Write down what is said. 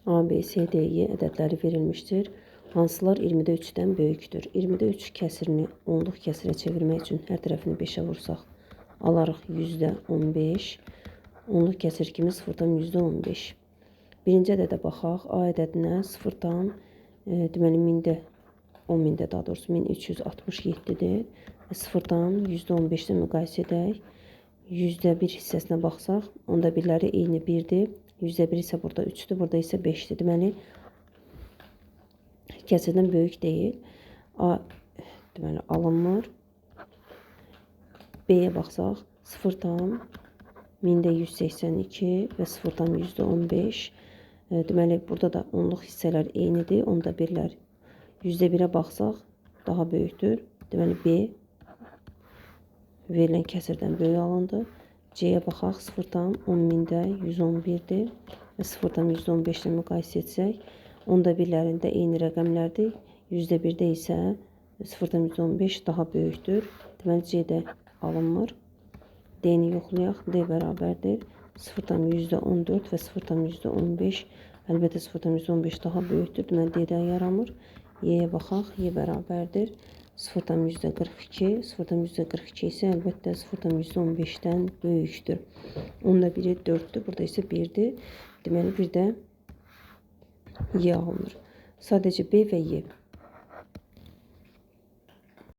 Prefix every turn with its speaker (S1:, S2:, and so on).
S1: A, B, C, D, Y ədədləri verilmişdir. Hansılar 20-də 3-dən böyükdür? 20-də 3 kəsirini onluq kəsirə çevirmək üçün hər tərəfini 5-ə vursaq, alarıq %15. Onluq kəsir kimi 0-dan %15. Birinci ədədə baxaq. A ədədinə 0-dan, deməli 1000-də, 10.000-də daha doğrusu 1367-dir. 0-dan %15-də müqayisə edək. %1 hissəsinə baxsaq, onda birləri eyni 1-dir. %1 isə burada 3-dür, burada isə 5-dir. Deməli, kəsirdən böyük deyil. A, deməli, alınmır. B-yə baxsaq, 0-dan 1000-də 182 və 0-dan %15. Deməli, burada da onluq hissələr eynidir. Onda birlər %1-ə baxsaq, daha böyükdür. Deməli, B verilən kəsirdən böyük alındı. C-yə baxaq, 0-dan 10.000-də 111-dir və 0-dan %15-də müqayisə etsək, onda birlərində eyni rəqəmlərdir. %1-də isə 0-dan %15 daha böyükdür. Deməli, C-də alınmır. D-ni yoxlayaq. D bərabərdir 0-dan %14 və 0-dan %15. Əlbəttə, 0-dan %15 daha böyükdür. Deməli, D-də yaramır. Y-yə baxaq. Y bərabərdir 0-dan %42. 0-dan %42 isə əlbəttə 0-dan %15-dən böyükdür. Onda biri 4-dür. Burada isə 1-dir. Deməli, bir də Y alınır. Sadəcə B və Y.